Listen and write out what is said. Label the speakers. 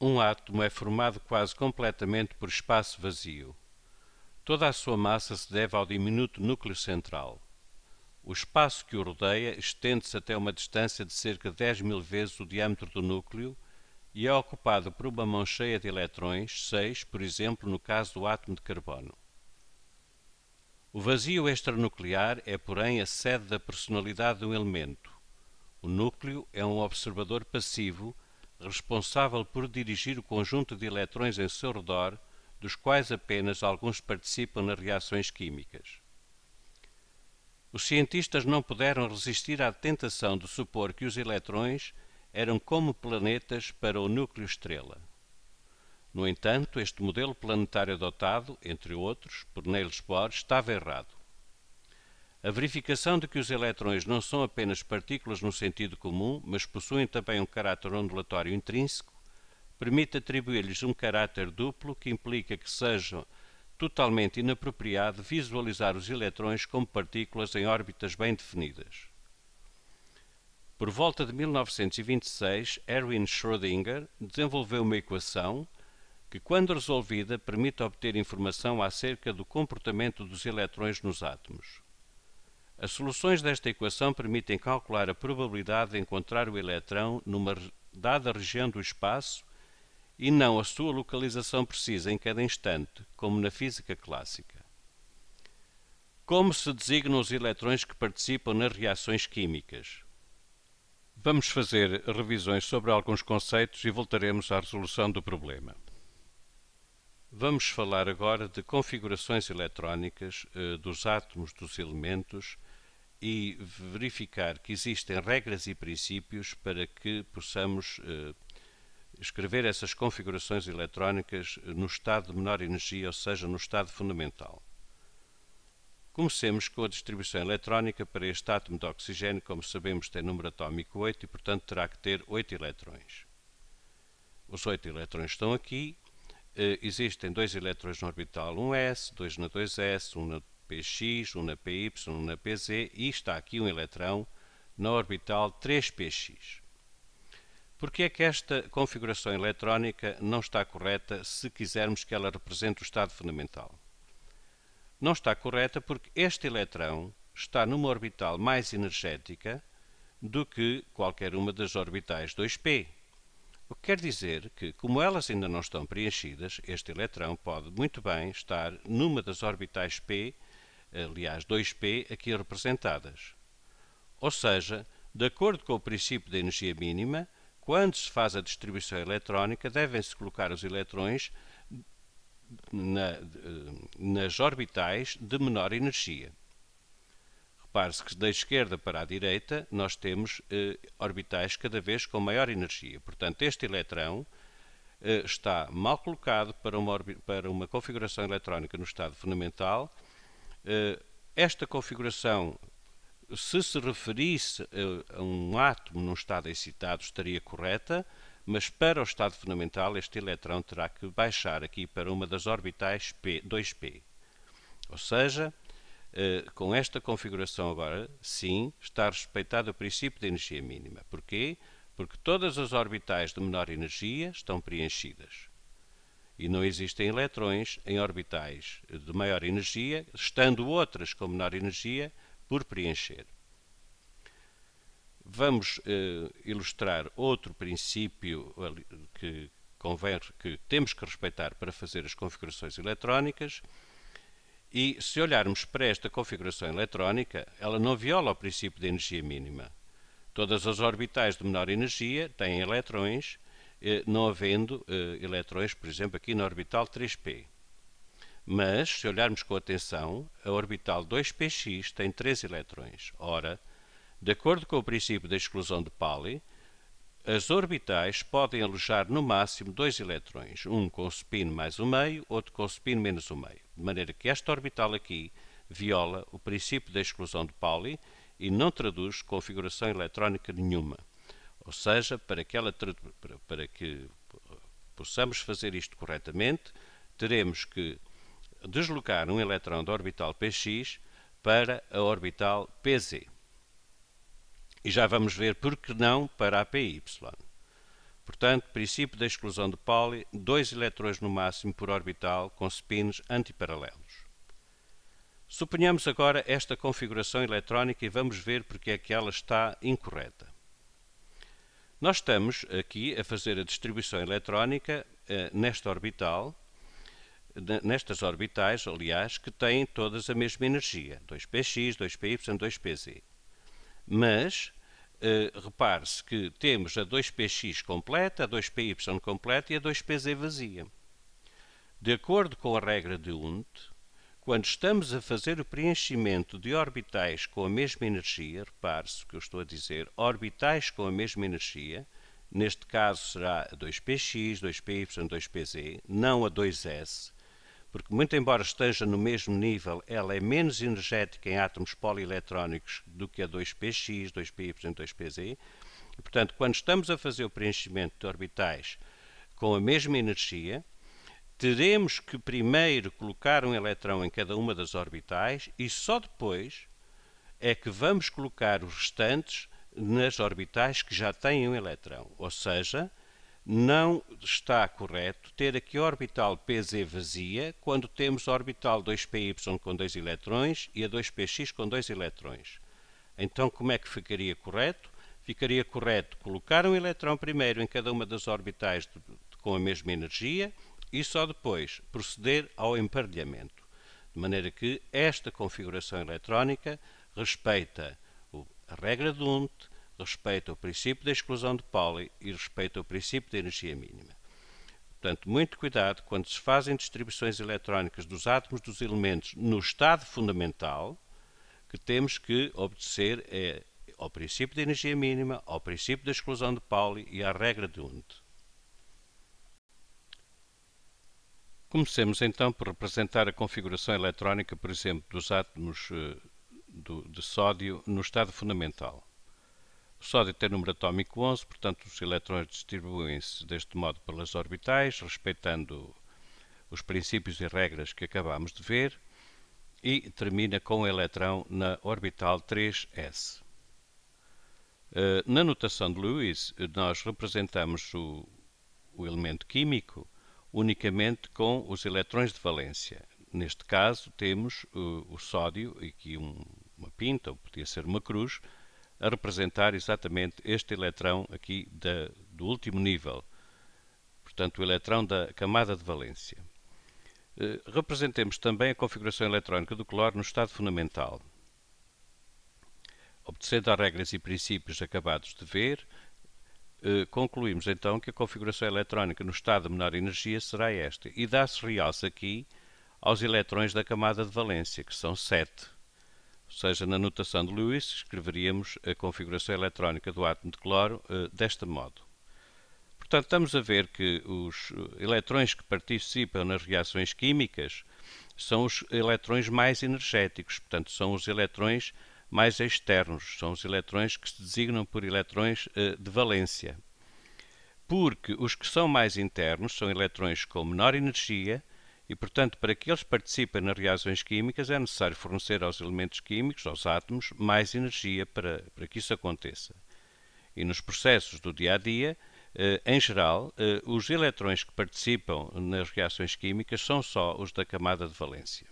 Speaker 1: Um átomo é formado quase completamente por espaço vazio. Toda a sua massa se deve ao diminuto núcleo central. O espaço que o rodeia estende-se até uma distância de cerca de 10.000 vezes o diâmetro do núcleo e é ocupado por uma mão cheia de eletrões, 6, por exemplo, no caso do átomo de carbono. O vazio extranuclear é, porém, a sede da personalidade de um elemento. O núcleo é um observador passivo, responsável por dirigir o conjunto de eletrões em seu redor, dos quais apenas alguns participam nas reações químicas. Os cientistas não puderam resistir à tentação de supor que os eletrões eram como planetas para o núcleo estrela. No entanto, este modelo planetário adotado, entre outros, por Niels Bohr, estava errado. A verificação de que os eletrões não são apenas partículas no sentido comum, mas possuem também um caráter ondulatório intrínseco, permite atribuir-lhes um caráter duplo que implica que seja totalmente inapropriado visualizar os eletrões como partículas em órbitas bem definidas. Por volta de 1926, Erwin Schrödinger desenvolveu uma equação que, quando resolvida, permite obter informação acerca do comportamento dos eletrões nos átomos. As soluções desta equação permitem calcular a probabilidade de encontrar o eletrão numa dada região do espaço e não a sua localização precisa em cada instante, como na física clássica. Como se designam os eletrões que participam nas reações químicas? Vamos fazer revisões sobre alguns conceitos e voltaremos à resolução do problema. Vamos falar agora de configurações eletrónicas dos átomos dos elementos e verificar que existem regras e princípios para que possamos escrever essas configurações eletrónicas no estado de menor energia, ou seja, no estado fundamental. Comecemos com a distribuição eletrónica para este átomo de oxigênio. Como sabemos, tem número atómico 8 e, portanto, terá que ter 8 eletrões. Os 8 eletrões estão aqui. Existem 2 eletrões no orbital 1s, 2 na 2s, 1 na px, 1 na py, 1 na pz e está aqui um eletrão na orbital 3px. Por que é que esta configuração eletrónica não está correta se quisermos que ela represente o estado fundamental? Não está correta porque este eletrão está numa orbital mais energética do que qualquer uma das orbitais 2p. O que quer dizer que, como elas ainda não estão preenchidas, este eletrão pode muito bem estar numa das orbitais p, aliás 2p, aqui representadas. Ou seja, de acordo com o princípio da energia mínima, quando se faz a distribuição eletrónica, devem-se colocar os eletrões nas orbitais de menor energia. Repare-se que da esquerda para a direita nós temos orbitais cada vez com maior energia. Portanto, este eletrão está mal colocado para uma configuração eletrónica no estado fundamental. Esta configuração, se se referisse a um átomo num estado excitado, estaria correta, mas para o estado fundamental este eletrão terá que baixar aqui para uma das orbitais 2p. Ou seja, com esta configuração agora, sim, está respeitado o princípio da energia mínima. Porquê? Porque todas as orbitais de menor energia estão preenchidas. E não existem eletrões em orbitais de maior energia, estando outras com menor energia por preencher. Vamos ilustrar outro princípio que temos que respeitar para fazer as configurações eletrónicas. E se olharmos para esta configuração eletrónica, ela não viola o princípio da energia mínima. Todas as orbitais de menor energia têm eletrões, não havendo eletrões, por exemplo, aqui na orbital 3p. Mas, se olharmos com atenção, a orbital 2px tem 3 eletrões. Ora, de acordo com o princípio da exclusão de Pauli, as orbitais podem alojar no máximo 2 eletrões, um com spin mais o meio, outro com spin menos o meio, de maneira que esta orbital aqui viola o princípio da exclusão de Pauli e não traduz configuração eletrónica nenhuma. Ou seja, para que possamos fazer isto corretamente, teremos que deslocar um eletrão da orbital px para a orbital pz. E já vamos ver por que não para a py. Portanto, princípio da exclusão de Pauli, 2 eletrões no máximo por orbital com spins antiparalelos. Suponhamos agora esta configuração eletrónica e vamos ver porque é que ela está incorreta. Nós estamos aqui a fazer a distribuição eletrónica nesta orbital, nestas orbitais, aliás, que têm todas a mesma energia, 2px, 2py, 2pz. Mas repare-se que temos a 2px completa, a 2py completa e a 2pz vazia. De acordo com a regra de Hund, quando estamos a fazer o preenchimento de orbitais com a mesma energia, repare-se o que eu estou a dizer, orbitais com a mesma energia, neste caso será a 2px, 2py, 2pz, não a 2s, porque muito embora esteja no mesmo nível, ela é menos energética em átomos polieletrónicos do que a 2px, 2py, 2pz, e, portanto, quando estamos a fazer o preenchimento de orbitais com a mesma energia, teremos que primeiro colocar um eletrão em cada uma das orbitais e só depois é que vamos colocar os restantes nas orbitais que já têm um eletrão. Ou seja, não está correto ter aqui a orbital PZ vazia quando temos a orbital 2py com 2 eletrões e a 2px com 2 eletrões. Então, como é que ficaria correto? Ficaria correto colocar um eletrão primeiro em cada uma das orbitais com a mesma energia e só depois proceder ao emparelhamento, de maneira que esta configuração eletrónica respeita a regra de Hund, respeita o princípio da exclusão de Pauli e respeita o princípio da energia mínima. Portanto, muito cuidado quando se fazem distribuições eletrónicas dos átomos dos elementos no estado fundamental, que temos que obedecer ao princípio da energia mínima, ao princípio da exclusão de Pauli e à regra de Hund. Comecemos então por representar a configuração eletrónica, por exemplo, dos átomos de sódio no estado fundamental. O sódio tem número atómico 11, portanto os eletrões distribuem-se deste modo pelas orbitais, respeitando os princípios e regras que acabamos de ver, e termina com o eletrão na orbital 3s. Na notação de Lewis, nós representamos o elemento químico unicamente com os eletrões de valência. Neste caso temos o sódio, aqui uma pinta, ou podia ser uma cruz, a representar exatamente este eletrão aqui do último nível, portanto o eletrão da camada de valência. Representemos também a configuração eletrónica do cloro no estado fundamental. Obedecendo às regras e princípios acabados de ver, concluímos então que a configuração eletrónica no estado de menor energia será esta, e dá-se realce aqui aos eletrões da camada de valência, que são 7. Ou seja, na notação de Lewis, escreveríamos a configuração eletrónica do átomo de cloro deste modo. Portanto, estamos a ver que os eletrões que participam nas reações químicas são os eletrões mais energéticos, portanto, são os eletrões mais externos, são os eletrões que se designam por eletrões de valência. Porque os que são mais internos são eletrões com menor energia e, portanto, para que eles participem nas reações químicas é necessário fornecer aos elementos químicos, aos átomos, mais energia para que isso aconteça. E nos processos do dia-a-dia, em geral, os eletrões que participam nas reações químicas são só os da camada de valência.